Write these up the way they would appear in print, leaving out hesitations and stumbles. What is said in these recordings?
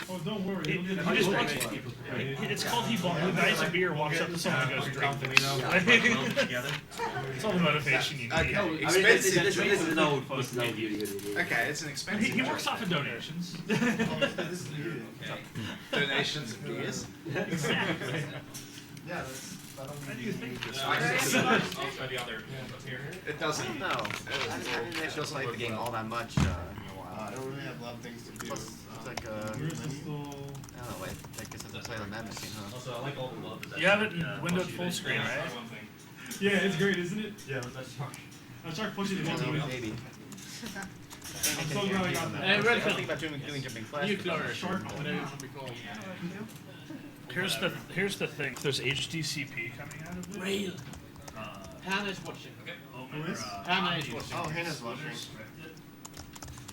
Oh, don't worry. He just walks, it's called he buys a beer, walks up to someone and goes, drink this. It's all the motivation you need. Okay, Expensive this drink. is no beauty. Okay, it's an expensive He works off of donations. donations of beers. Exactly. Yeah, How do you think this It doesn't. No, I didn't actually also like the game all that much in a while. I don't really have a lot of things to do. Plus, it's like Where's the I still... don't know, I guess I have to play on that machine, huh? Also, I like all the love that You have it in windowed full screen, right? Yeah, it's great, isn't it? Yeah, I start pushing it into it. Maybe. I'm so glad I got that. I was thinking about doing jumping flash. Shark, whatever it should be called. Here's the thing. There's HDCP coming out of it. Rail. Hannah's watching. Who is? Hannah is watching. Oh, Hannah's watching.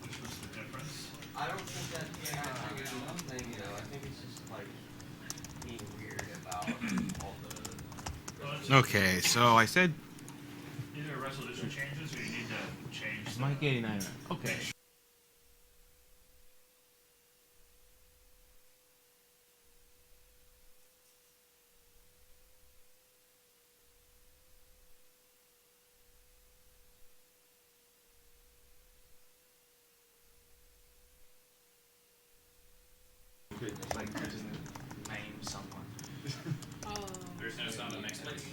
Which was the difference. I don't think that's one thing though. I think it's just like being weird about all the. Okay, so I said. These are resolution changes, or you need to change. Mike 89. Okay. Like, name someone. There's no sound on next place.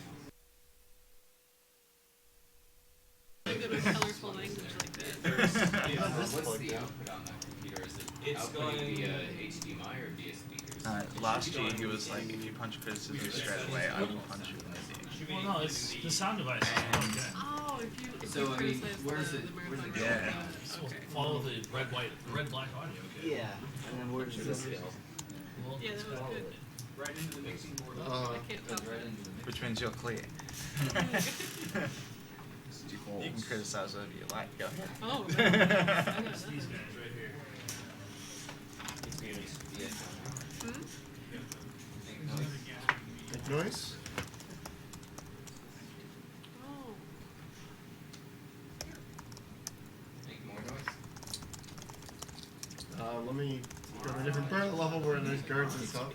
Good with colorful language like that. What's the output on that computer? Is it outputting via HDMI or via speakers? Last G, he was like, if you punch criticism straight away, I will punch you in the game. Well, no, it's the sound device. Is plugged in. Oh, if So, you I mean, criticize where's the it- where's marathon it game, going? okay. Follow the red black audio. Okay. Yeah, and then where does this go? Yeah, that was good. Right into the mixing board. I can't Goes top right that. into the mixing Which means you're clear. You can criticize whatever you like, go ahead. Oh, no. I got It's these nothing. guys right here. Hmm? Make noise? Oh. Make more noise. Let me go to a different part of the level where there's guards and stuff.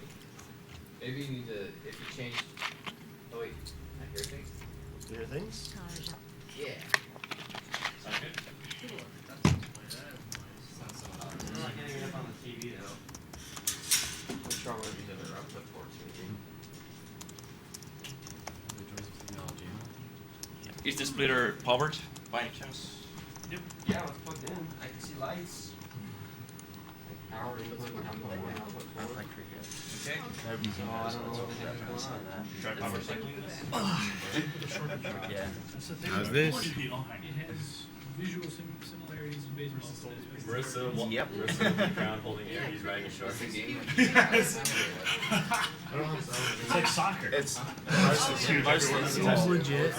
Maybe you need to, if you change. Oh wait, I hear things. Do your things? Yeah. Sound good? Sounds so loud. I'm not getting it up on the TV though. What's wrong with these other output ports? Is the splitter powered by any chance? Yeah, it's plugged in. I can see lights. Like power input, output one, output I don't four. think we get. Okay. So I don't know what the heck is going on. Try power cycling this. Yeah. That's the thing. How's about this? quality behind it. It has visual similarities with baseball. Marissa, Yep. Marissa on the ground holding air. He's riding a shark. It's a game. Yes. It's like soccer. It's Seems legit.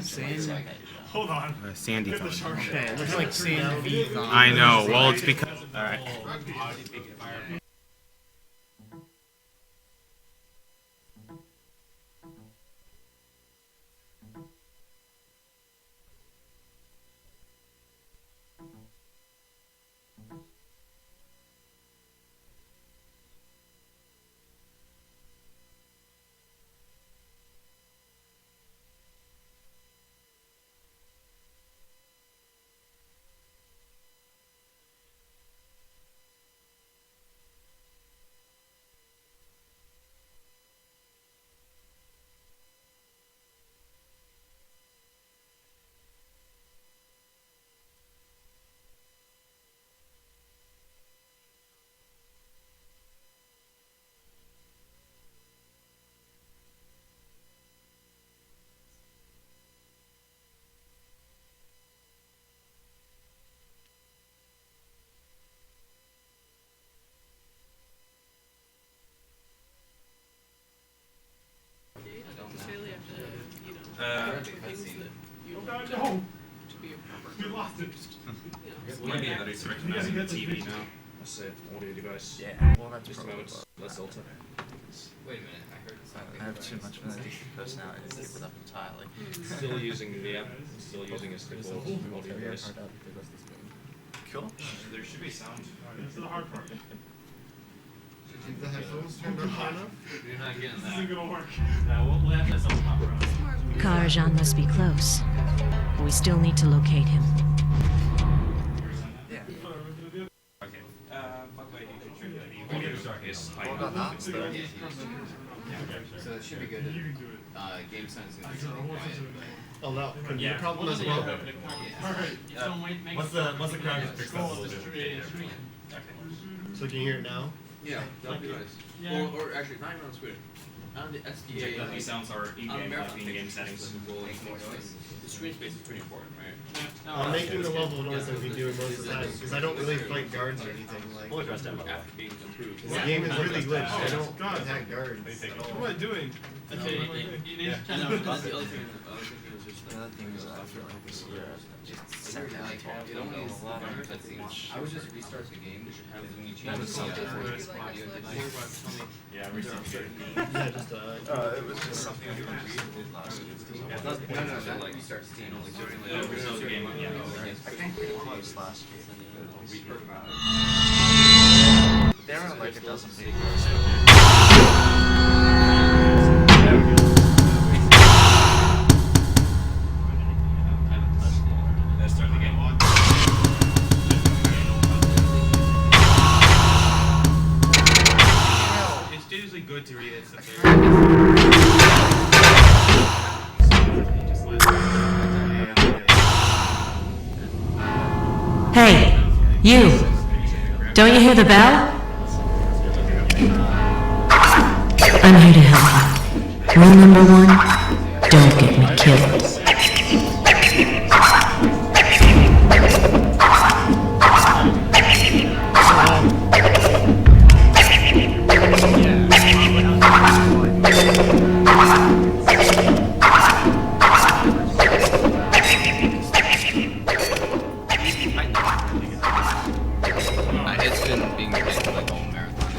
Sand. Hold on. Sandy. Hit the shark. Okay, it looks like Sand V. I know. Well, it's because. All right. You really have to, you know, Uh, do things that you Oh, want God, no! to be a proper. We lost it. Maybe that is recognizing the TV now. That's an audio device. Yeah. Well, that's Just a probably moment. Less ultra. Wait a minute, I heard something. I have too much of an personality to keep it up entirely. Still using the app. Still using a stick audio device. Cool. There should be sound. This is the hard part. Keep the headphones turned up high enough. You're not getting This isn't that. gonna work. We'll have to have something pop around. Karajan must be close. We still need to locate him. Okay. By the way, you should check that email. Is What about that? So it should be good. You can do it. Game sense is Oh no, could be a Yeah. problem as well. Alright. Once the crowd just picks up, we'll do it. So can you hear it now? Yeah, that'd be nice. Yeah. Or actually, not even on Squid. On the SDJ. Yeah, these sounds are in-game, like in-game settings. The screen space is pretty important, right? I'm making the level noise I've been doing most of the time because I don't really fight guards or anything. Like After being improved. the game is really glitched. I don't God. attack guards at What am all. I doing? Okay, Yeah. and the other thing is just The other thing is I feel like this year, it's like, it only is a I would just restart the game. When you change the audio, Yeah, we're still good. Yeah, just it was just something I did last year. no, like restart Steam. Like doing like Restart the game, yeah. I think pretty close last year. There are like a dozen videos. Let's start the game. It's usually good to read it since Hey, you! Don't you hear the bell? I'm here to help you. Rule number 1, don't get me killed. It's been being played like all marathon.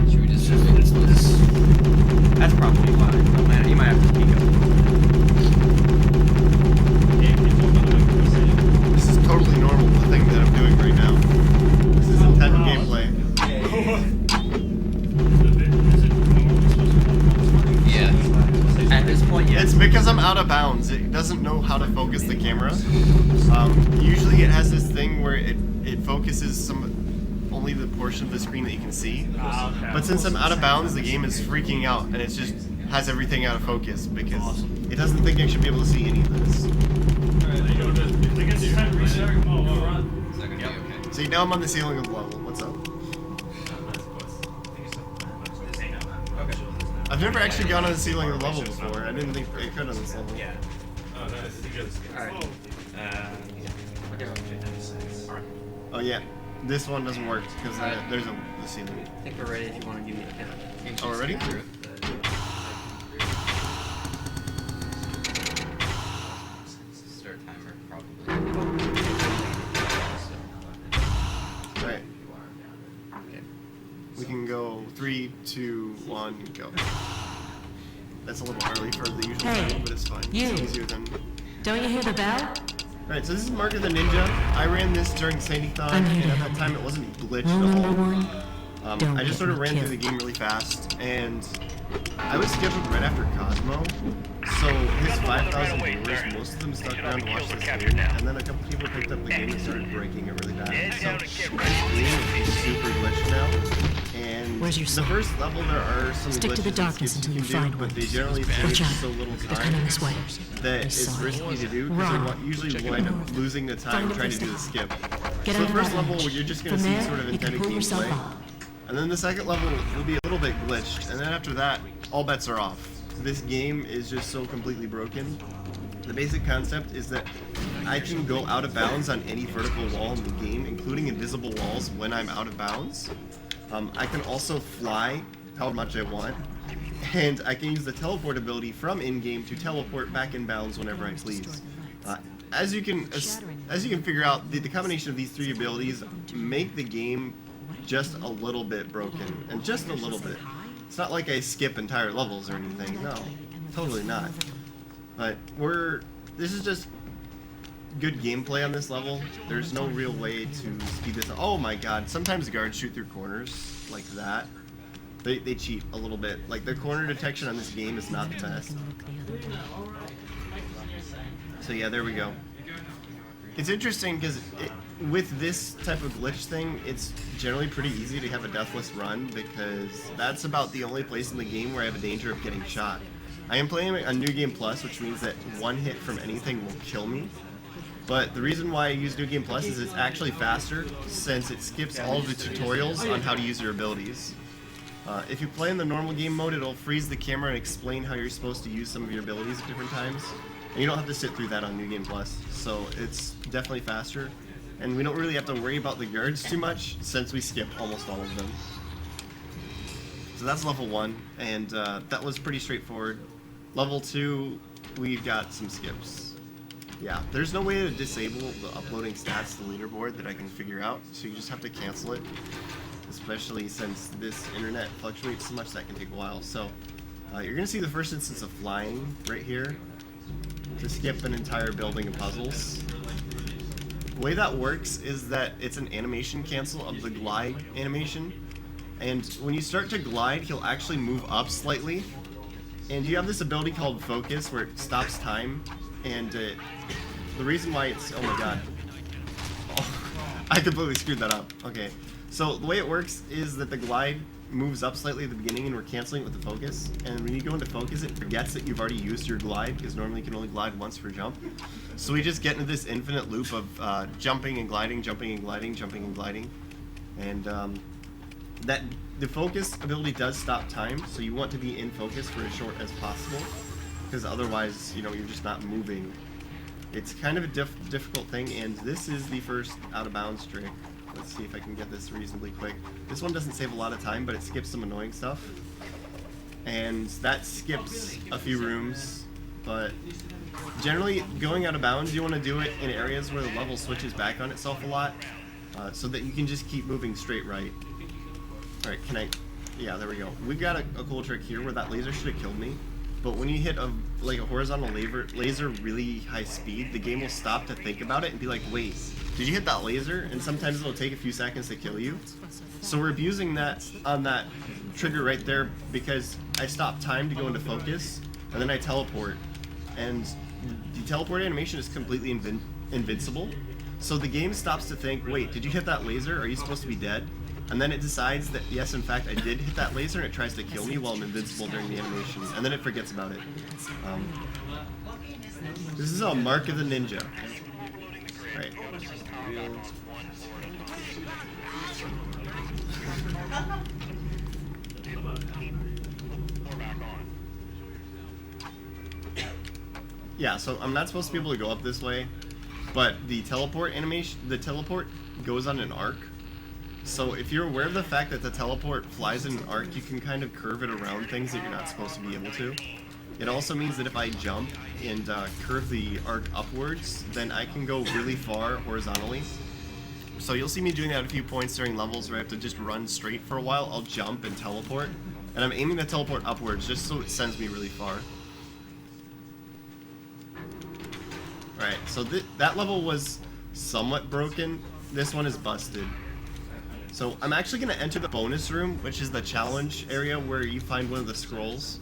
Should we just fix this? That's probably why. You might have to speak up. This is totally normal. The thing that I'm doing right now. This is intended gameplay. Yeah. At this point, yeah. It's because I'm out of bounds. It doesn't know how to focus the camera. Usually it has this thing where it focuses only the portion of the screen that you can see. But since I'm out of bounds, the game is freaking out and it just has everything out of focus because it doesn't think I should be able to see any of this. I guess you kind of restart. Oh, well, run. Is that gonna be okay? See, now I'm on the ceiling of the level. What's up? I've never actually gone on the ceiling of the level before. I didn't think I could on this level. Yeah. Oh, nice. Alright. Oh yeah, this one doesn't work because there's the ceiling. I think we're ready if you want to give me a count. Oh, we're ready? Start timer, probably. Alright. We can go 3, 2, 1, go. That's a little early for the usual Hey, time, but it's fine. you. It's easier than. Don't you hear the bell? Alright, so this is Mark of the Ninja. I ran this during Sandython, I'm here and to at help that time you. it wasn't glitched Rule at number all. 1, don't I just get sort of me ran through the killed. game really fast, and I was scheduled right after Cosmo, so his 5,000 viewers, most of them stuck around to watch this game, and then a couple people picked up the game and started breaking it really bad. So this game is super glitched now, and Where's your the soul? first level there are some Stick to the glitches and darkness skips until you can do, find but one. they generally Watch take out. so little They're coming time this way. that We it's saw it. risky to do because Run. I usually wind up losing the time Find a trying to place do to the hide. skip. Get So out the of first that level, ledge. you're just going From to see there, sort of you can intended pull yourself gameplay. up. And then the second level will be a little bit glitched, and then after that, all bets are off. This game is just so completely broken. The basic concept is that I can go out of bounds on any vertical wall in the game, including invisible walls when I'm out of bounds. I can also fly however much I want, and I can use the teleport ability from in-game to teleport back in bounds whenever I please. As you can figure out, the combination of these three abilities make the game just a little bit broken, and just a little bit. It's not like I skip entire levels or anything, no, totally not. But this is just good gameplay on this level. There's no real way to speed this up. Oh my god, sometimes guards shoot through corners like that. They cheat a little bit. Like, the corner detection on this game is not the best. So yeah, there we go. It's interesting because with this type of glitch thing, it's generally pretty easy to have a deathless run because that's about the only place in the game where I have a danger of getting shot. I am playing a New Game Plus, which means that one hit from anything will kill me. But the reason why I use New Game Plus is it's actually faster since it skips all of the tutorials on how to use your abilities. If you play in the normal game mode, it'll freeze the camera and explain how you're supposed to use some of your abilities at different times. And you don't have to sit through that on New Game Plus, so it's definitely faster. And we don't really have to worry about the guards too much since we skip almost all of them. So that's level 1, and that was pretty straightforward. Level 2, we've got some skips. Yeah, there's no way to disable the uploading stats to the leaderboard that I can figure out, so you just have to cancel it. Especially since this internet fluctuates so much, that can take a while. So you're gonna see the first instance of flying right here to skip an entire building of puzzles. The way that works is that it's an animation cancel of the glide animation, and when you start to glide, he'll actually move up slightly. And you have this ability called focus where it stops time, and the reason why it's, oh my god, I completely screwed that up. Okay. So the way it works is that the glide moves up slightly at the beginning and we're canceling it with the focus. And when you go into focus, it forgets that you've already used your glide because normally you can only glide once per jump. So we just get into this infinite loop of jumping and gliding, jumping and gliding, jumping and gliding. And that the focus ability does stop time, so you want to be in focus for as short as possible because otherwise, you know, you're just not moving. It's kind of a difficult thing, and this is the first out of bounds trick. Let's see if I can get this reasonably quick. This one doesn't save a lot of time, but it skips some annoying stuff. And that skips a few rooms, but generally going out of bounds, you want to do it in areas where the level switches back on itself a lot, so that you can just keep moving straight right. Alright, can I... Yeah, there we go. We've got a cool trick here where that laser should have killed me. But when you hit a horizontal laser really high speed, the game will stop to think about it and be like, wait, did you hit that laser? And sometimes it'll take a few seconds to kill you. So we're abusing that on that trigger right there because I stop time to go into focus, and then I teleport. And the teleport animation is completely invincible. So the game stops to think, wait, did you hit that laser? Are you supposed to be dead? And then it decides that, yes, in fact, I did hit that laser, and it tries to kill me while I'm invincible during the animation. And then it forgets about it. This is a Mark of the Ninja. Right. Yeah, so I'm not supposed to be able to go up this way, but the teleport animation, the teleport goes on an arc. So if you're aware of the fact that the teleport flies in an arc, you can kind of curve it around things that you're not supposed to be able to. It also means that if I jump and curve the arc upwards, then I can go really far horizontally. So you'll see me doing that at a few points during levels where I have to just run straight for a while. I'll jump and teleport, and I'm aiming the teleport upwards just so it sends me really far. Alright, so that level was somewhat broken. This one is busted. So I'm actually going to enter the bonus room, which is the challenge area where you find one of the scrolls,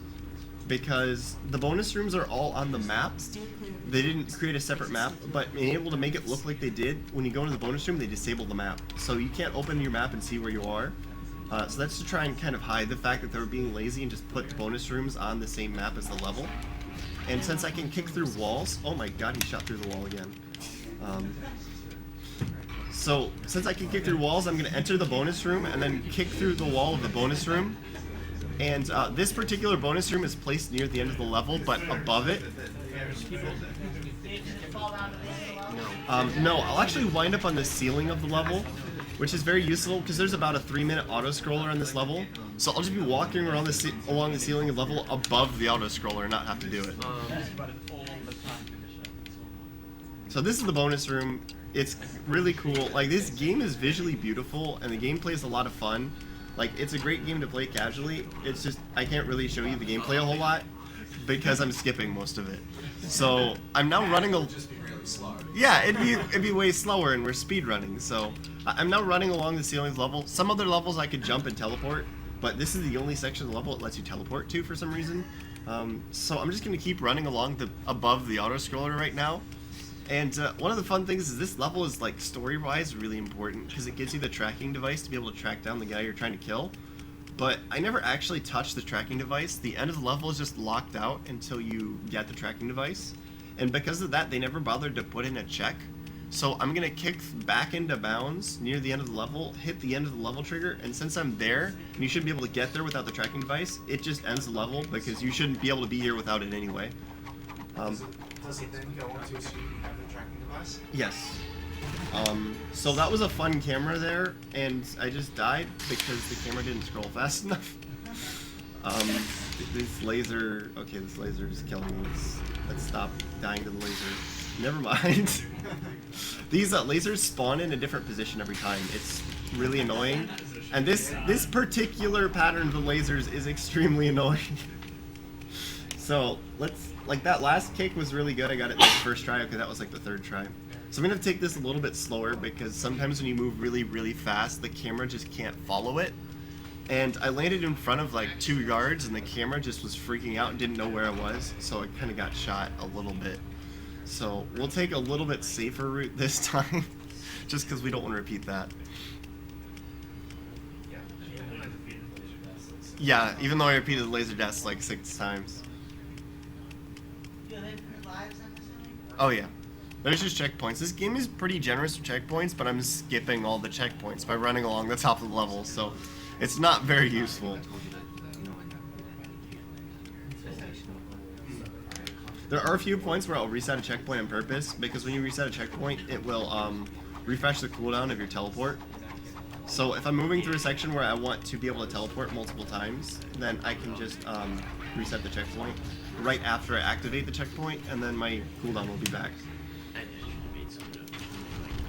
because the bonus rooms are all on the map. They didn't create a separate map, but being able to make it look like they did, when you go into the bonus room, they disable the map. So you can't open your map and see where you are. So that's to try and kind of hide the fact that they were being lazy and just put the bonus rooms on the same map as the level. And since I can kick through walls, oh my god, he shot through the wall again. So, since I can kick through walls, I'm going to enter the bonus room and then kick through the wall of the bonus room. And this particular bonus room is placed near the end of the level, but above it... No, I'll actually wind up on the ceiling of the level, which is very useful because there's about a 3-minute auto-scroller on this level. So I'll just be walking around along the ceiling of the level above the auto-scroller and not have to do it. So this is the bonus room. It's really cool. Like, this game is visually beautiful, and the gameplay is a lot of fun. Like, it's a great game to play casually. It's just, I can't really show you the gameplay a whole lot because I'm skipping most of it. So, I'm now running slower. Yeah, it'd be way slower, and we're speed running. So I'm now running along the ceilings level. Some other levels I could jump and teleport, but this is the only section of the level it lets you teleport to for some reason. So I'm just gonna keep running along above the auto scroller right now. And one of the fun things is this level is like story-wise really important because it gives you the tracking device to be able to track down the guy you're trying to kill. But I never actually touched the tracking device. The end of the level is just locked out until you get the tracking device. And because of that, they never bothered to put in a check. So I'm gonna kick back into bounds near the end of the level, hit the end of the level trigger, and since I'm there, and you shouldn't be able to get there without the tracking device, it just ends the level because you shouldn't be able to be here without it anyway. Does it then go onto a screen you have the tracking device? Yes. So that was a fun camera there, and I just died because the camera didn't scroll fast enough. This laser is killing me. Let's stop dying to the laser. Never mind. These lasers spawn in a different position every time. It's really annoying. And this particular pattern of the lasers is extremely annoying. So like that last kick was really good. I got it like the first try. Okay, that was like the third try. So I'm gonna take this a little bit slower because sometimes when you move really, really fast, the camera just can't follow it. And I landed in front of like 2 yards and the camera just was freaking out and didn't know where I was. So I kind of got shot a little bit. So we'll take a little bit safer route this time, just because we don't want to repeat that. Yeah, even though I repeated the laser deaths like 6 times. Oh yeah. There's just checkpoints. This game is pretty generous with checkpoints, but I'm skipping all the checkpoints by running along the top of the level, so it's not very useful. There are a few points where I'll reset a checkpoint on purpose, because when you reset a checkpoint, it will refresh the cooldown of your teleport. So if I'm moving through a section where I want to be able to teleport multiple times, then I can just reset the checkpoint right after I activate the checkpoint, and then my cooldown will be back.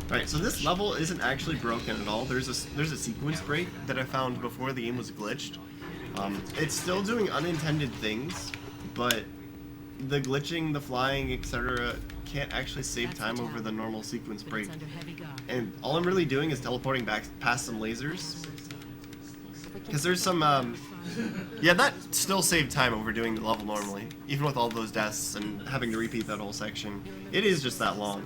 Alright, so this level isn't actually broken at all. There's a sequence break that I found before the game was glitched. It's still doing unintended things, but the glitching, the flying, etc. can't actually save time over the normal sequence break. And all I'm really doing is teleporting back past some lasers. Because there's some, yeah, that still saved time over doing the level normally. Even with all those deaths and having to repeat that whole section. It is just that long.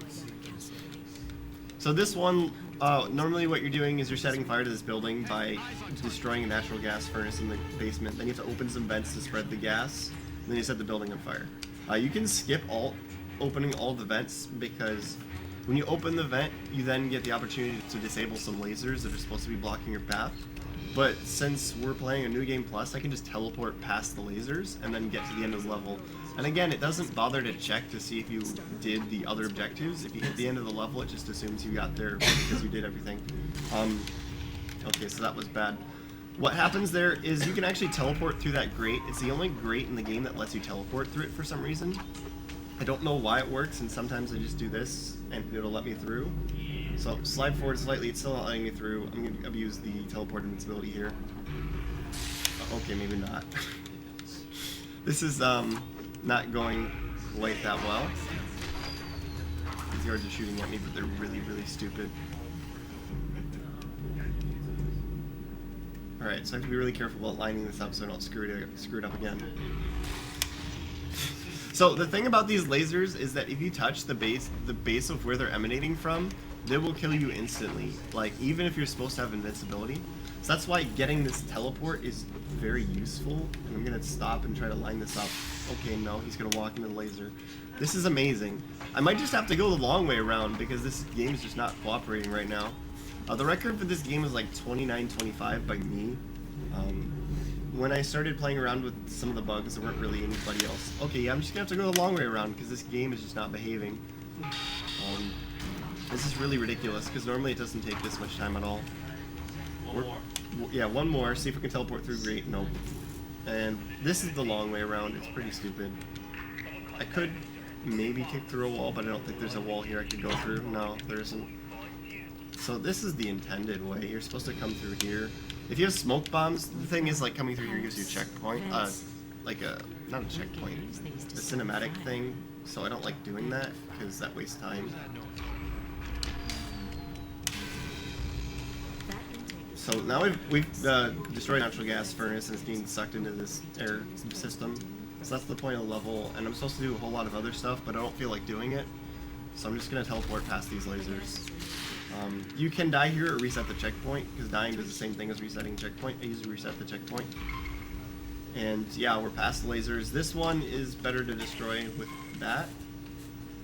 So this one, normally what you're doing is you're setting fire to this building by destroying a natural gas furnace in the basement. Then you have to open some vents to spread the gas. And then you set the building on fire. You can skip opening all the vents because when you open the vent, you then get the opportunity to disable some lasers that are supposed to be blocking your path. But since we're playing a New Game Plus, I can just teleport past the lasers and then get to the end of the level. And again, it doesn't bother to check to see if you did the other objectives. If you hit the end of the level, it just assumes you got there because you did everything. Okay, so that was bad. What happens there is you can actually teleport through that grate. It's the only grate in the game that lets you teleport through it for some reason. I don't know why it works, and sometimes I just do this and it'll let me through. So slide forward slightly, it's still not letting me through. I'm going to abuse the teleport invincibility here. Okay, maybe not. This is not going quite that well. These guards are shooting at me, but they're really, really stupid. Alright, so I have to be really careful about lining this up so I don't screw it up again. So the thing about these lasers is that if you touch the base of where they're emanating from, they will kill you instantly, like even if you're supposed to have invincibility. So that's why getting this teleport is very useful. And I'm gonna stop and try to line this up. Okay, no, he's gonna walk into the laser. This is amazing. I might just have to go the long way around because this game is just not cooperating right now. The record for this game is like 29-25 by me. When I started playing around with some of the bugs, there weren't really anybody else. Okay, yeah, I'm just gonna have to go the long way around because this game is just not behaving. This is really ridiculous because normally it doesn't take this much time at all. Yeah, one more. See if we can teleport through. Great. Nope. And this is the long way around. It's pretty stupid. I could maybe kick through a wall, but I don't think there's a wall here I could go through. No, there isn't. So this is the intended way. You're supposed to come through here. If you have smoke bombs, the thing is like coming through here gives you a checkpoint. Like a, not a checkpoint, a cinematic thing so I don't like doing that because that wastes time. So now we've destroyed natural gas furnace and it's being sucked into this air system. So that's the point of the level, and I'm supposed to do a whole lot of other stuff, but I don't feel like doing it. So I'm just gonna teleport past these lasers. You can die here or reset the checkpoint, because dying does the same thing as resetting checkpoint. I usually reset the checkpoint. And yeah, we're past the lasers. This one is better to destroy with that.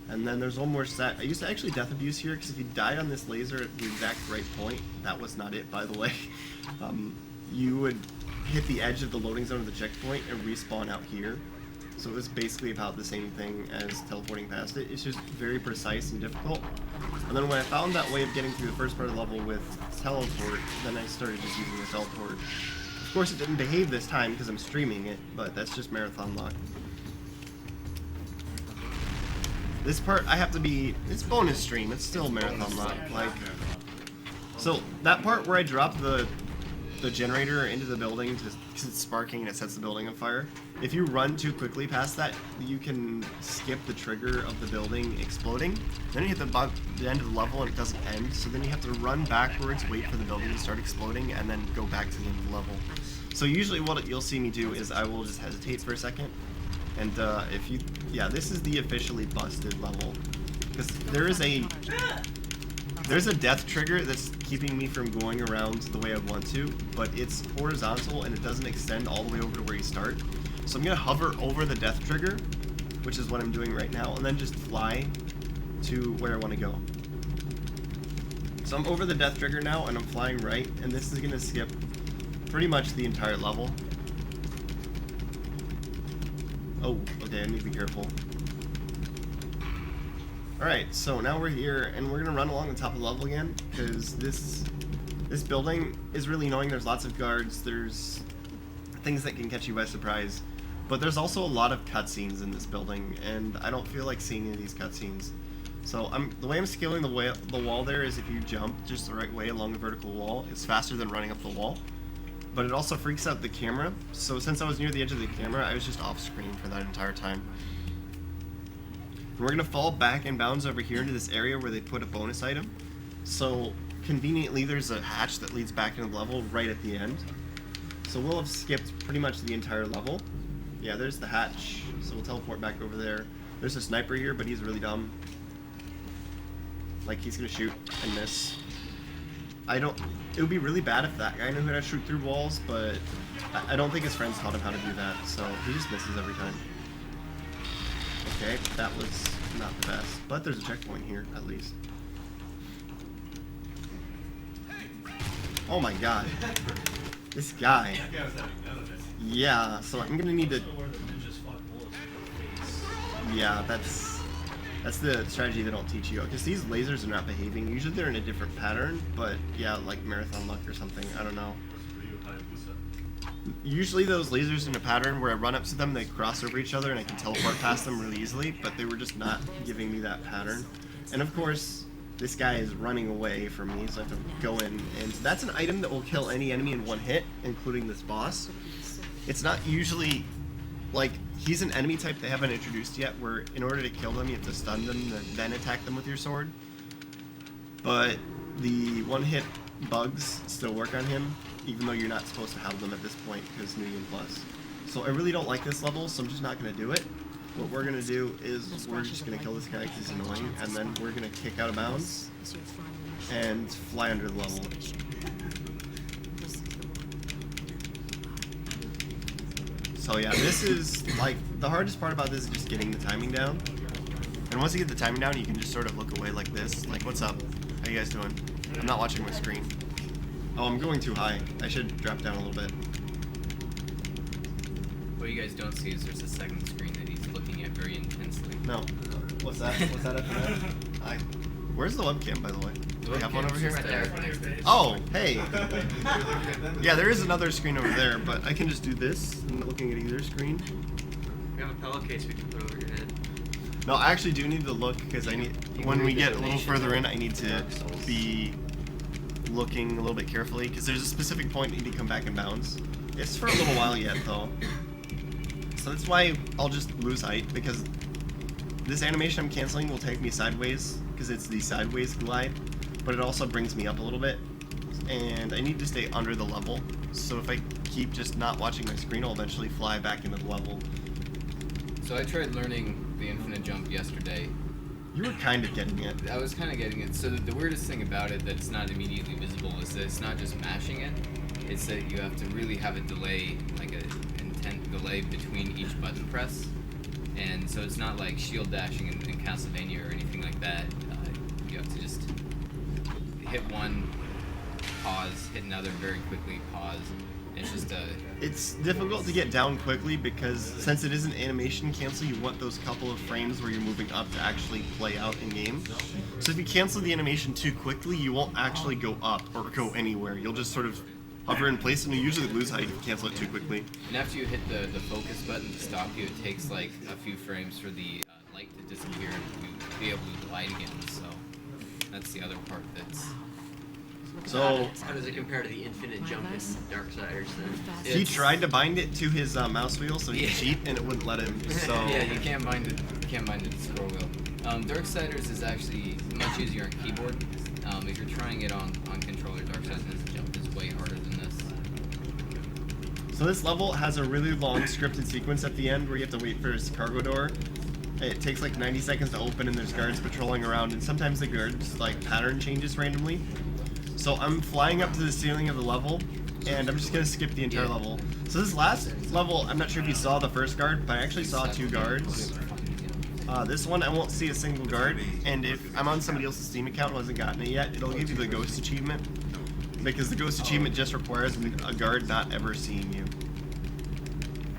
And then there's one more set. I used to actually death abuse here, because if you died on this laser at the exact right point, that was not it, by the way, you would hit the edge of the loading zone of the checkpoint and respawn out here. So it was basically about the same thing as teleporting past it. It's just very precise and difficult. And then when I found that way of getting through the first part of the level with teleport, then I started just using the teleport. Of course it didn't behave this time because I'm streaming it, but that's just marathon luck. This part I have to be, it's bonus stream, it's still marathon luck. Like, so that part where I drop the generator into the building because it's sparking and it sets the building on fire. If you run too quickly past that, you can skip the trigger of the building exploding. Then you hit the end of the level and it doesn't end, so then you have to run backwards, wait for the building to start exploding, and then go back to the end of the level. So usually what you'll see me do is I will just hesitate for a second, and if you, yeah, this is the officially busted level, because there's a death trigger that's keeping me from going around the way I want to, but it's horizontal and it doesn't extend all the way over to where you start. So I'm gonna hover over the death trigger, which is what I'm doing right now, and then just fly to where I want to go. So I'm over the death trigger now and I'm flying right, and this is gonna skip pretty much the entire level. Oh, okay, I need to be careful. Alright, so now we're here, and we're gonna run along the top of the level again, because this building is really annoying. There's lots of guards, there's things that can catch you by surprise, but there's also a lot of cutscenes in this building, and I don't feel like seeing any of these cutscenes. So the way I'm scaling the wall there is if you jump just the right way along the vertical wall, it's faster than running up the wall. But it also freaks out the camera, so since I was near the edge of the camera, I was just off screen for that entire time. We're gonna fall back in bounds over here into this area where they put a bonus item. So conveniently there's a hatch that leads back into the level right at the end. So we'll have skipped pretty much the entire level. Yeah, there's the hatch, so we'll teleport back over there. There's a sniper here, but he's really dumb. Like, he's gonna shoot and miss. It would be really bad if that guy knew how to shoot through walls, but I don't think his friends taught him how to do that, so he just misses every time. Okay, that was not the best, but there's a checkpoint here, at least. Oh my god. This guy. Yeah, so I'm gonna need to... Yeah, that's the strategy they don't teach you, because these lasers are not behaving. Usually they're in a different pattern, but yeah, like marathon luck or something, I don't know. Usually those lasers in a pattern where I run up to them, they cross over each other and I can teleport past them really easily, but they were just not giving me that pattern. And of course, this guy is running away from me, so I have to go in, and that's an item that will kill any enemy in one hit, including this boss. It's not usually, like, he's an enemy type they haven't introduced yet, where in order to kill them, you have to stun them, and then attack them with your sword. But the one-hit bugs still work on him, even though you're not supposed to have them at this point, because New Game Plus. So I really don't like this level, so I'm just not going to do it. What we're going to do is we're just going to kill this guy because he's annoying, and then we're going to kick out of bounds and fly under the level. So yeah, this is, like, the hardest part about this is just getting the timing down. And once you get the timing down, you can just sort of look away like this. Like, what's up? How you guys doing? I'm not watching my screen. Oh, I'm going too high. I should drop down a little bit. What you guys don't see is there's a second screen that he's looking at very intensely. No. What's that? What's that after that? Hi. Where's the webcam, by the way? Do we have one over here? Right there. Oh, hey. Yeah, there is another screen over there, but I can just do this. I'm not looking at either screen. We have a pillowcase we can put over your head. No, I actually do need to look, because I need, when we get a little further in, I need to be looking a little bit carefully, because there's a specific point you need to come back in bounds. It's for a little while yet, though. So that's why I'll just lose height, because this animation I'm canceling will take me sideways, because it's the sideways glide, but it also brings me up a little bit, and I need to stay under the level, so if I keep just not watching my screen, I'll eventually fly back into the level. So I tried learning the infinite jump yesterday. You were kind of getting it. I was kind of getting it. So the weirdest thing about it that's not immediately visible is that it's not just mashing it. It's that you have to really have a delay, like an intent delay between each button press. And so it's not like shield dashing in Castlevania or anything like that. You have to just hit one, pause, hit another very quickly, pause. It's just It's difficult to get down quickly because since it is an animation cancel, you want those couple of frames where you're moving up to actually play out in game. So if you cancel the animation too quickly, you won't actually go up or go anywhere. You'll just sort of hover in place, and you usually lose height if you cancel it too quickly. And after you hit the focus button to stop you, it takes like a few frames for the light to disappear and to be able to glide again. So that's the other part that's. So how does it compare to the infinite jump in Darksiders then? he tried to bind it to his mouse wheel so he could cheat, and it wouldn't let him. So Yeah, you can't bind it. You can't bind it to the scroll wheel. Darksiders is actually much easier on keyboard. If you're trying it on controller, Darksiders jump is way harder than this. So this level has a really long scripted sequence at the end where you have to wait for his cargo door. It takes like 90 seconds to open, and there's guards patrolling around, and sometimes the guards like pattern changes randomly. So I'm flying up to the ceiling of the level, and I'm just gonna skip the entire level. So this last level, I'm not sure if you saw the first guard, but I actually saw 2 guards. This one I won't see a single guard, and if I'm on somebody else's Steam account who hasn't gotten it yet, it'll give you the ghost achievement, because the ghost achievement just requires a guard not ever seeing you.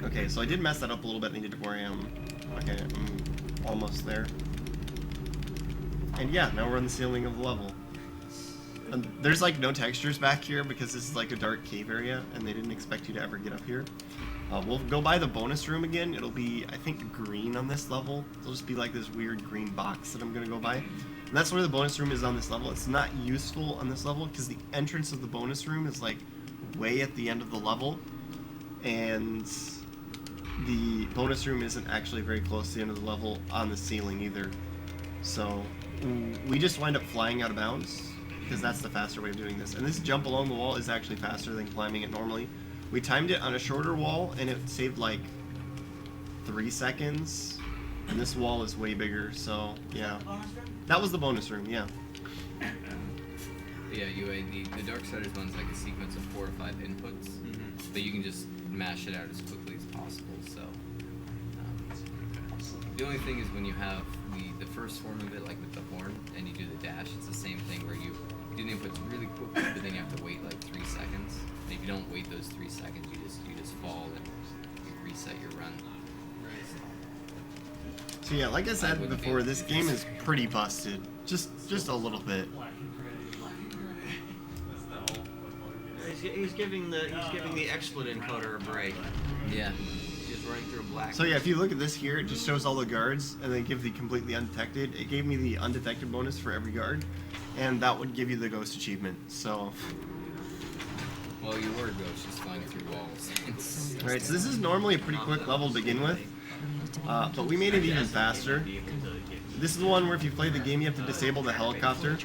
Okay, so I did mess that up a little bit. I needed where I am. Okay, I'm almost there. And yeah, now we're on the ceiling of the level. And there's like no textures back here because this is like a dark cave area, and they didn't expect you to ever get up here. We'll go by the bonus room again. It'll be, I think, green on this level. It'll just be like this weird green box that I'm gonna go by. And that's where the bonus room is on this level. It's not useful on this level because the entrance of the bonus room is like way at the end of the level, and the bonus room isn't actually very close to the end of the level on the ceiling either. So we just wind up flying out of bounds, because that's the faster way of doing this. And this jump along the wall is actually faster than climbing it normally. We timed it on a shorter wall, and it saved like 3 seconds. And this wall is way bigger, so yeah. That was the bonus room, yeah. Yeah, the Darksiders one's like a sequence of 4 or 5 inputs, but you can just mash it out as quickly as possible. So the only thing is when you have the first form of it, like with the horn, and you do the dash, it's the same thing where you do the inputs really quickly, but then you have to wait like 3 seconds. And if you don't wait those 3 seconds, you just fall and you reset your run. So yeah, like I said before, this game is pretty busted. Just a little bit. He's giving the XSplit encoder a break. Yeah. Just running through black. So yeah, if you look at this here, it just shows all the guards, and then give the completely undetected. It gave me the undetected bonus for every guard, and that would give you the ghost achievement. So. Well, you were a ghost just flying through walls. Alright, so this is normally a pretty quick level to begin with, but we made it even faster. This is the one where if you play the game, you have to disable the helicopter.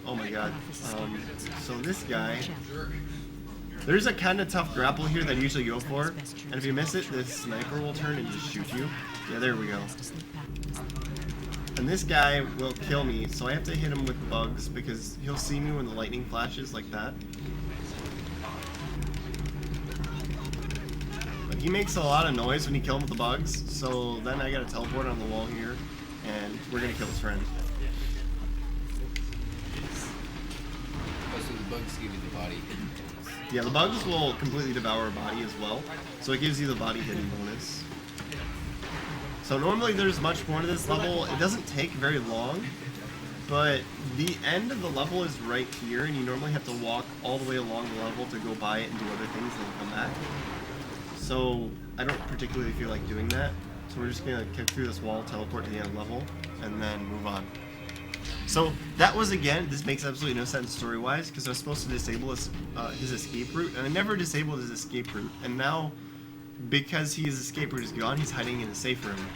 Oh my god. So this guy, there's a kind of tough grapple here that I usually go for, and if you miss it, the sniper will turn and just shoot you. Yeah, there we go. And this guy will kill me, so I have to hit him with bugs because he'll see me when the lightning flashes like that. But he makes a lot of noise when you kill him with the bugs, so then I gotta teleport on the wall here, and we're gonna kill his friend. Oh, so the bugs give you the body hidden bonus. Yeah, the bugs will completely devour a body as well, so it gives you the body hidden bonus. So normally there's much more to this level. It doesn't take very long, but the end of the level is right here, and you normally have to walk all the way along the level to go by it and do other things and then come back. So I don't particularly feel like doing that, so we're just gonna kick through this wall, teleport to the end of the level, and then move on. So that was, again, this makes absolutely no sense story-wise, because I was supposed to disable his escape route, and I never disabled his escape route, and now, because his escape route is gone, he's hiding in a safe room.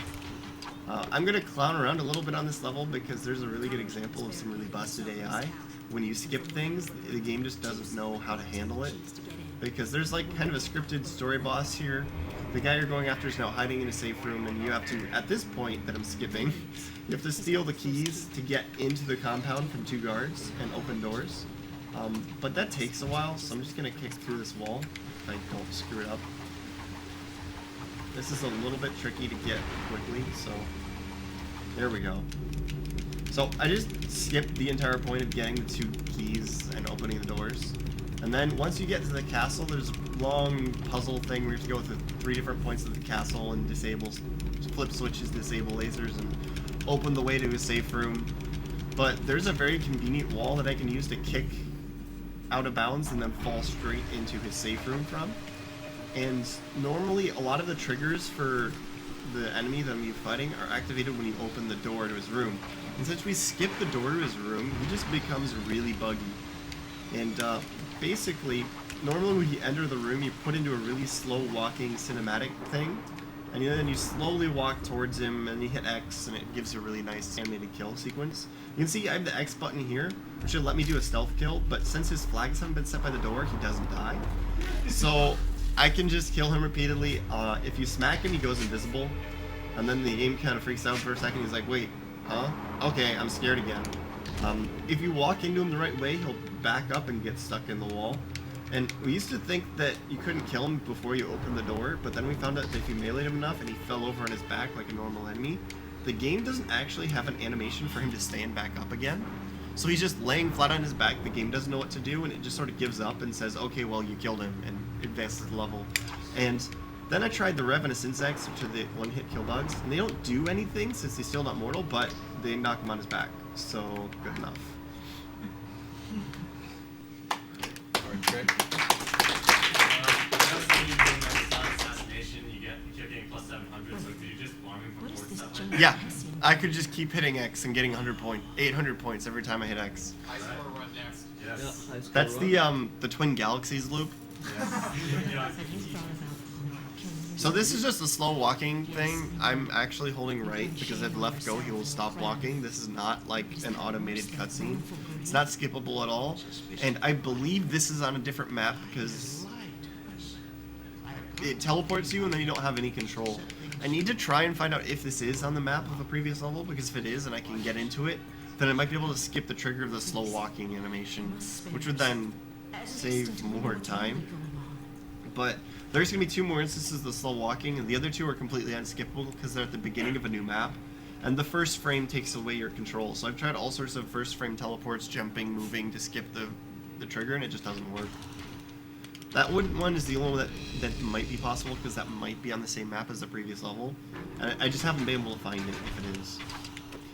I'm going to clown around a little bit on this level because there's a really good example of some really busted AI. When you skip things, the game just doesn't know how to handle it. Because there's like kind of a scripted story boss here. The guy you're going after is now hiding in a safe room, and you have to, at this point that I'm skipping, you have to steal the keys to get into the compound from 2 guards and open doors. But that takes a while, so I'm just going to kick through this wall if I don't screw it up. This is a little bit tricky to get quickly, so there we go. So I just skipped the entire point of getting the 2 keys and opening the doors. And then once you get to the castle, there's a long puzzle thing where you have to go to 3 different points of the castle and disable, flip switches, disable lasers, and open the way to a safe room. But there's a very convenient wall that I can use to kick out of bounds and then fall straight into his safe room from. And normally a lot of the triggers for the enemy that I'm fighting are activated when you open the door to his room. And since we skip the door to his room, he just becomes really buggy. And basically, normally when you enter the room, you put into a really slow walking cinematic thing. And then you slowly walk towards him and you hit X and it gives you a really nice animated kill sequence. You can see I have the X button here, which should let me do a stealth kill, but since his flags haven't been set by the door, he doesn't die. So I can just kill him repeatedly. If you smack him, he goes invisible. And then the game kind of freaks out for a second. He's like, wait, huh? Okay, I'm scared again. If you walk into him the right way, he'll back up and get stuck in the wall. And we used to think that you couldn't kill him before you opened the door, but then we found out that if you meleeed him enough and he fell over on his back like a normal enemy, the game doesn't actually have an animation for him to stand back up again. So he's just laying flat on his back, the game doesn't know what to do, and it just sort of gives up and says, okay, well, you killed him, and advances the level. And then I tried the Rev and Insects, which are the one-hit kill dogs, and they don't do anything since he's still not mortal, but they knock him on his back, so good enough. Yeah, I could just keep hitting X and getting 800 points every time I hit X. That's the Twin Galaxies loop. So this is just a slow walking thing. I'm actually holding right because if left go, he will stop walking. This is not like an automated cutscene. It's not skippable at all. And I believe this is on a different map because it teleports you and then you don't have any control. I need to try and find out if this is on the map of a previous level, because if it is and I can get into it, then I might be able to skip the trigger of the slow walking animation, which would then save more time. But there's going to be 2 more instances of the slow walking, and the other 2 are completely unskippable because they're at the beginning of a new map, and the first frame takes away your control. So I've tried all sorts of first frame teleports, jumping, moving to skip the trigger, and it just doesn't work. That one is the only one that might be possible because that might be on the same map as the previous level, and I just haven't been able to find it if it is.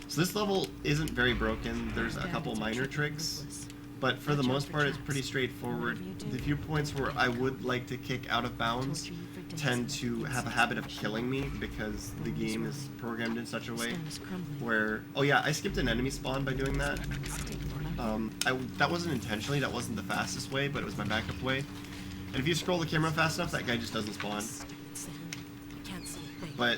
So this level isn't very broken. There's a couple minor tricks, but for the most part it's pretty straightforward. The few points where I would like to kick out of bounds tend to have a habit of killing me because the game is programmed in such a way where... Oh yeah, I skipped an enemy spawn by doing that. That wasn't intentionally, that wasn't the fastest way, but it was my backup way. And if you scroll the camera fast enough, that guy just doesn't spawn. But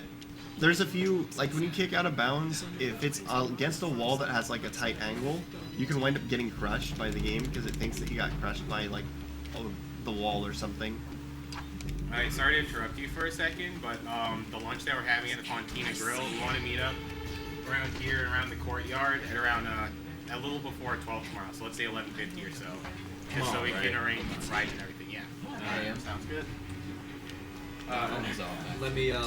there's a few, like when you kick out of bounds, if it's against a wall that has like a tight angle, you can wind up getting crushed by the game because it thinks that you got crushed by like the wall or something. Alright, sorry to interrupt you for a second, but the lunch that we're having at the Fontina Grill, we want to meet up around here, around the courtyard, at around a little before 12 tomorrow, so let's say 11:50 or so. Just so we can arrange the ride and everything, yeah. Sounds good. Let me go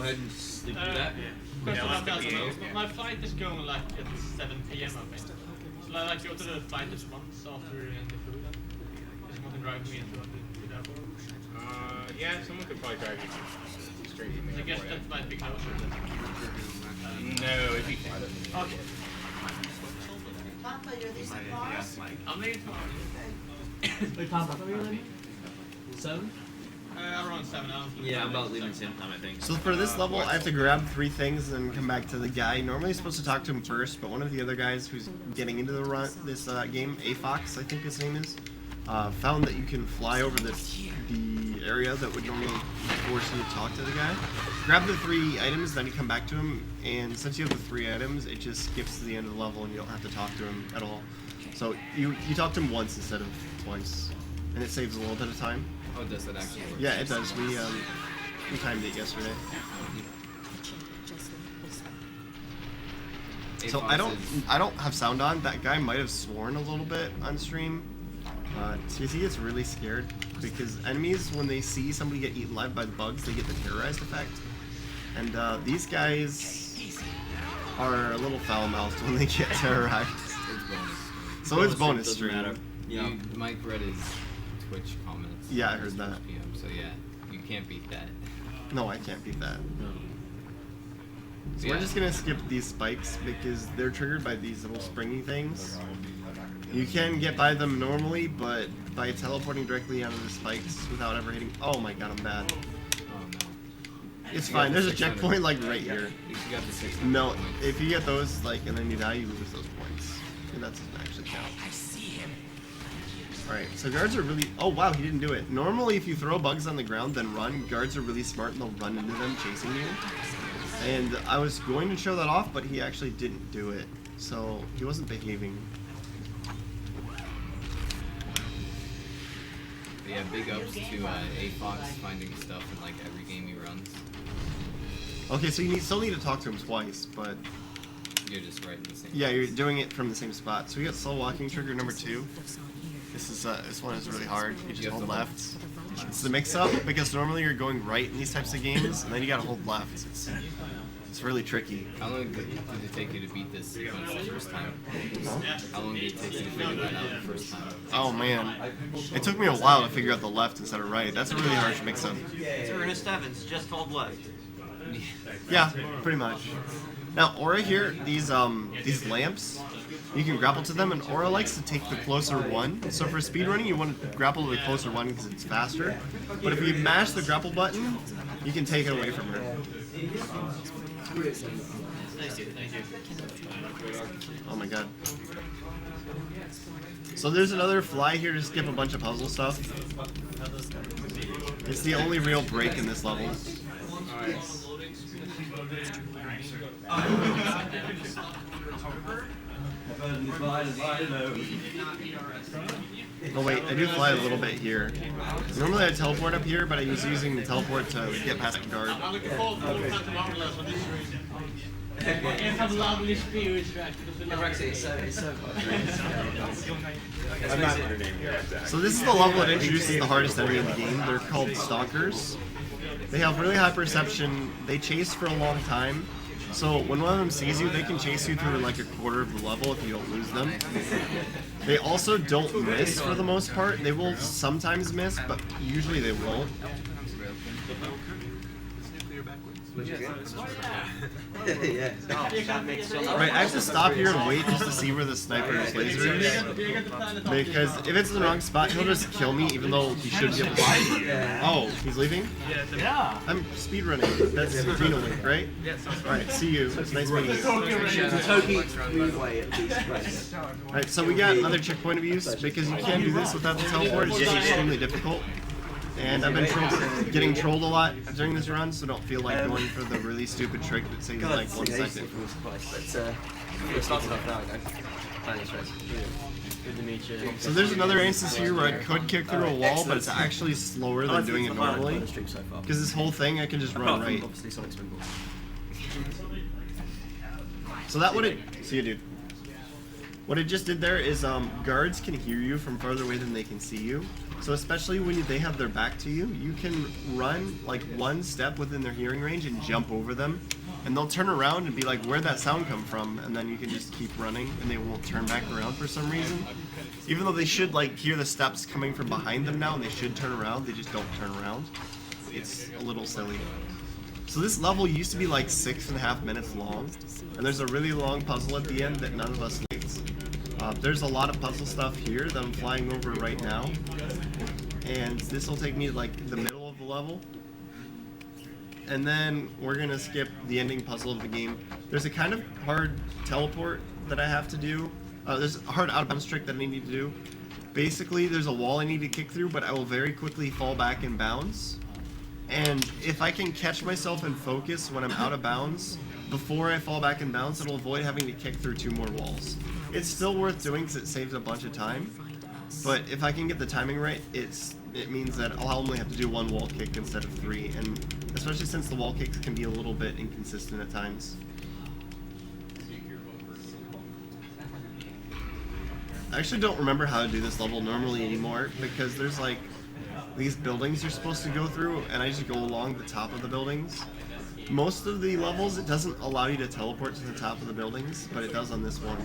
ahead and do that. Question Yeah, about that, let's do it. my flight is going like at 7 p.m. I think. So I like to go to the flight this month after the food. Is someone can drive me into the airport? Yeah, someone could probably drive you straight from the I guess airport. that might be closer. No, it'd be fine. Okay. I'm leaving tomorrow. Wait, Papa, what are you leaving? 7? Around 7 hours. Yeah, I'm about leaving the same time, I think. So for this level, I have to grab 3 things and come back to the guy. Normally you're supposed to talk to him first, but one of the other guys who's getting into this game, Afox, I think his name is, found that you can fly over the area that would normally force you to talk to the guy. Grab the 3 items, then you come back to him, and since you have the 3 items, it just skips to the end of the level and you don't have to talk to him at all. So you talk to him once instead of twice, and it saves a little bit of time. Oh, does that actually work? Yeah, it does. We timed it yesterday. So I don't have sound on. That guy might have sworn a little bit on stream. So he gets really scared because enemies, when they see somebody get eaten alive by the bugs, they get the terrorized effect. And these guys are a little foul-mouthed when they get terrorized. It's bonus. So it's bonus stream. Yeah. Mike read his Twitch comments. Yeah, I heard that. PM, so yeah, you can't beat that. No, I can't beat that. So Yeah. we're just gonna skip these spikes because they're triggered by these little springy things. You can get by them normally, but by teleporting directly onto the spikes without ever hitting. Oh my god, I'm bad. Oh no. It's You fine. got the There's a 600. checkpoint like right here. You got the 600 No, points. if you get those like and then you die, you lose those points, and that doesn't actually count. I see him. All right, so guards are really. Oh wow, he didn't do it. Normally, if you throw bugs on the ground then run, guards are really smart and they'll run into them chasing you. And I was going to show that off, but he actually didn't do it, so he wasn't behaving. But yeah, big ups to AFox finding stuff in like every game he runs. Okay, so you still need to talk to him twice, but You're just right in the same. yeah, you're doing it from the same spot. So we got slow walking trigger number 2. This one is really hard. You just hold left. It's the mix-up because normally you're going right in these types of games, and then you gotta hold left. It's really tricky. How long did it take you to beat this sequence the first time? How long did it take you to figure that out the first time? Oh man, it took me a while to figure out the left instead of right. That's a really harsh mix-up. It's Ernest Evans, just hold left. Yeah, pretty much. Now Aura here, these lamps, you can grapple to them, and Aura likes to take the closer one. So for speedrunning, you want to grapple to the closer one because it's faster. But if you mash the grapple button, you can take it away from her. Thank you. Oh my god. So there's another fly here to skip a bunch of puzzle stuff. It's the only real break in this level. Oh wait, I do fly a little bit here. Normally I teleport up here, but I was using the teleport to get past the guard. I'm looking forward to all the Phantom Hourglass on this stream. It's a lovely spirit track. So this is the level that introduces the hardest enemy in the game. They're called Stalkers. They have really high perception. They chase for a long time. So when one of them sees you, they can chase you through like a quarter of the level if you don't lose them. They also don't miss for the most part. They will sometimes miss, but usually they won't. Right, I have to stop here and wait just to see where the sniper's laser is. Because if it's in the wrong spot, he'll just kill me even though he should be able to. Oh, he's leaving? Yeah. I'm speedrunning. That's Xenolink, right? Alright, see you. It's nice meeting you. Alright, so we got another checkpoint of use. Because you can't do this without the teleport, it's extremely difficult. And I've been getting trolled a lot during this run, so don't feel like going for the really stupid trick that saves like 1 second. So there's another instance here where I could kick through a wall, but it's actually slower than doing it normally. Because this whole thing, I can just run right. So that would it. See you, dude. What it just did there is guards can hear you from farther away than they can see you. So especially when they have their back to you, you can run like 1 step within their hearing range and jump over them. And they'll turn around and be like, where'd that sound come from? And then you can just keep running and they won't turn back around for some reason. Even though they should like hear the steps coming from behind them now and they should turn around, they just don't turn around. It's a little silly. So this level used to be like 6.5 minutes long. And there's a really long puzzle at the end that none of us liked. There's a lot of puzzle stuff here that I'm flying over right now. And this will take me to like the middle of the level. And then we're gonna skip the ending puzzle of the game. There's a kind of hard teleport that I have to do. There's a hard out of bounds trick that I need to do. basically there's a wall I need to kick through, but I will very quickly fall back in bounds. And if I can catch myself and focus when I'm out of bounds, before I fall back in bounds, it'll avoid having to kick through 2 more walls. It's still worth doing because it saves a bunch of time, but if I can get the timing right, it means that I'll only have to do 1 wall kick instead of 3, and especially since the wall kicks can be a little bit inconsistent at times. I actually don't remember how to do this level normally anymore, because there's like these buildings you're supposed to go through, and I just go along the top of the buildings. Most of the levels, it doesn't allow you to teleport to the top of the buildings, but it does on this one.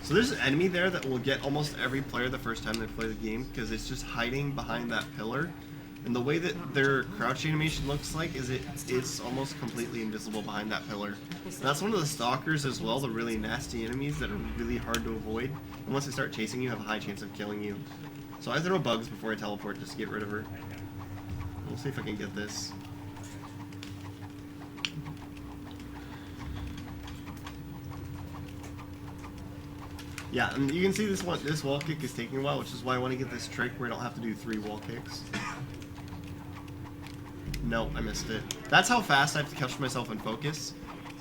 So there's an enemy there that will get almost every player the first time they play the game, because it's just hiding behind that pillar. And the way that their crouch animation looks like is it's almost completely invisible behind that pillar. And that's one of the stalkers as well, the really nasty enemies that are really hard to avoid. And once they start chasing you, have a high chance of killing you. So I throw bugs before I teleport just to get rid of her. We'll see if I can get this. Yeah, and you can see this wall kick is taking a while, which is why I want to get this trick where I don't have to do 3 wall kicks. No, I missed it. That's how fast I have to catch myself and focus,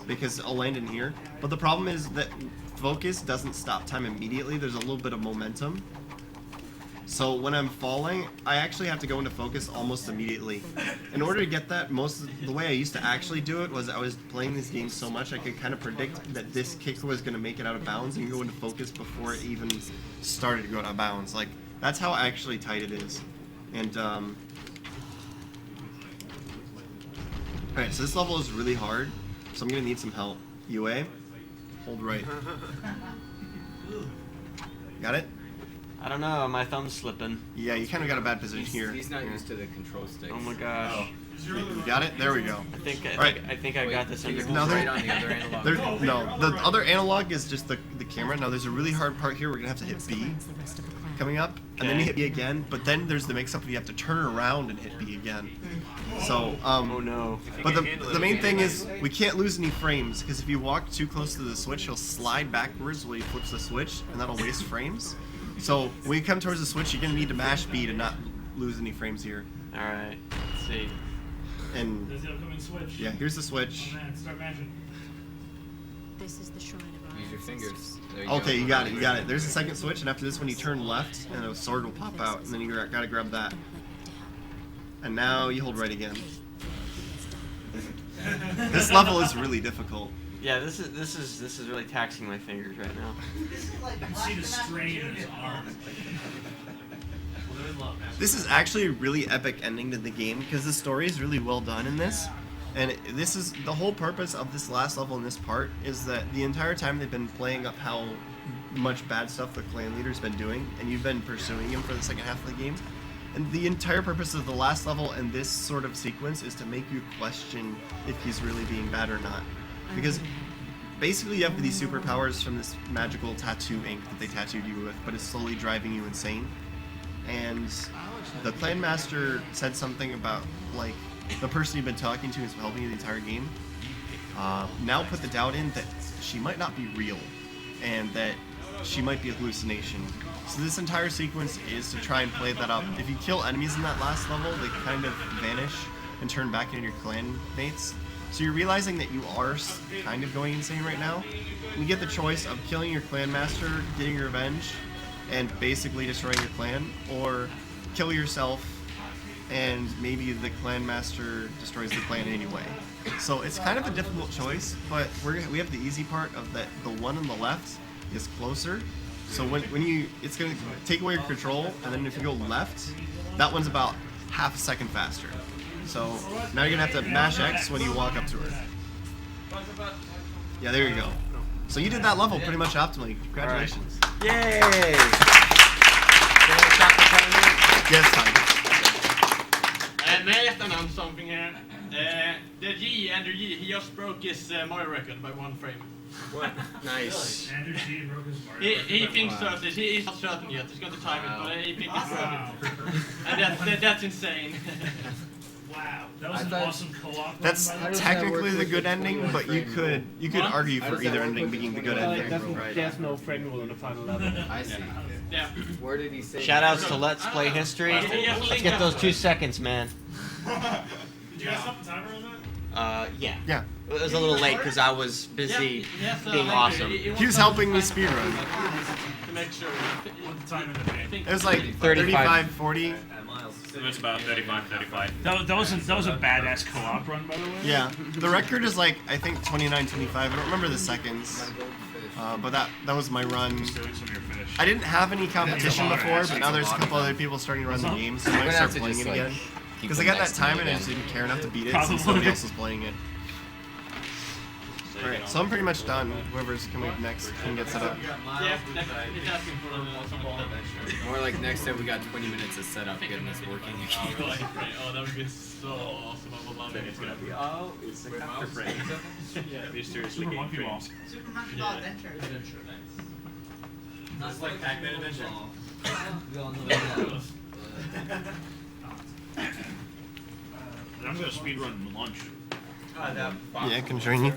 because I'll land in here. But the problem is that focus doesn't stop time immediately. There's a little bit of momentum. So when I'm falling, I actually have to go into focus almost immediately. In order to get that, the way I used to actually do it was I was playing these games so much I could kind of predict that this kick was going to make it out of bounds and go into focus before it even started to go out of bounds. Like, that's how actually tight it is. And, alright, so this level is really hard, so I'm going to need some help. UA, hold right. Got it? I don't know, my thumb's slipping. Yeah, you kind of got a bad position here. He's not used to the control stick. Oh my gosh. You got it? There we go. I think I got this under No, right on the other analog. no, the other analog is just the camera. Now there's a really hard part here. We're gonna have to hit B coming up, and then you hit B again. But then there's the mix-up. You have to turn around and hit B again. So oh no. But the main thing is we can't lose any frames, because if you walk too close to the switch, you'll slide backwards while you flip the switch, and that'll waste frames. So when you come towards the switch, you're gonna need to mash B to not lose any frames here. All right. Let's see. And There's the upcoming switch. yeah, here's the switch. Oh man, start mashing. This is the shrine of Use your fingers. There Okay, you got it. There's the second switch, and after this one, you turn left, and a sword will pop out, and then you gotta grab that. And now you hold right again. This level is really difficult. Yeah, this is really taxing my fingers right now. You can see the strain in his arm. This is actually a really epic ending to the game, because the story is really well done in this. And this is the whole purpose of this last level in this part, is that the entire time they've been playing up how much bad stuff the clan leader's been doing, and you've been pursuing him for the second half of the game. And the entire purpose of the last level and this sort of sequence is to make you question if he's really being bad or not. Because basically you have these superpowers from this magical tattoo ink that they tattooed you with, but it's slowly driving you insane. And the clan master said something about, like, the person you've been talking to is helping you the entire game. Now put the doubt in that she might not be real, and that she might be a hallucination. So this entire sequence is to try and play that up. If you kill enemies in that last level, they kind of vanish and turn back into your clan mates. So you're realizing that you are kind of going insane right now. You get the choice of killing your clan master, getting your revenge, and basically destroying your clan, or kill yourself and maybe the clan master destroys the clan anyway. So it's kind of a difficult choice, but we have the easy part of that. The one on the left is closer. So when you, it's going to take away your control, and then if you go left, that one's about half a second faster. So now you're going to have to mash X when you walk up to her. Yeah, there you go. So you did that level pretty much optimally. Congratulations. Yay! Yes, time. May I just announce something here? The G, Andrew G, he just broke his Mario record by 1 frame. What? Nice. Andrew G broke his Mario record. He thinks so. He's not certain yet. He's going to time it, but he thinks it's broken. And that's insane. Wow, that was I an thought- awesome co-op. That's run, by the way. technically the good ending, but you could argue for either ending being the good ending. There's no friend rule in the final level. I see. Yeah. Where did he say? Shoutouts to Let's Play History. Let's get those 2 seconds, man. Did you guys stop the timer on that? Yeah. Yeah. It was a little late because I was busy being awesome. He was helping me speedrun. To make sure. What the time in the game? It was like 35. 40. It was about 35. That was a badass co-op run, by the way. Yeah. The record is like, I think 29-25. I don't remember the seconds. But that was my run. Just doing some of your finish. I didn't have any competition before, but now there's a couple other people starting to run the game, so I might start playing it again. Because I got that time and I just didn't care enough to beat it since somebody else was playing it. Alright, so I'm pretty much done. Whoever's coming up next can get set up. Yeah, it's asking for some ball. More like next time we got 20 minutes of setup getting this working. Oh, right. Oh, that would be so awesome. I would love it. Oh, it's a counter frame. Yeah, mysteriously Super game Monkey Ball. frames. Super Monkey Ball Adventure. It's like Pac-Man Adventure. We all know that. I'm gonna speedrun lunch. Yeah, I can join you.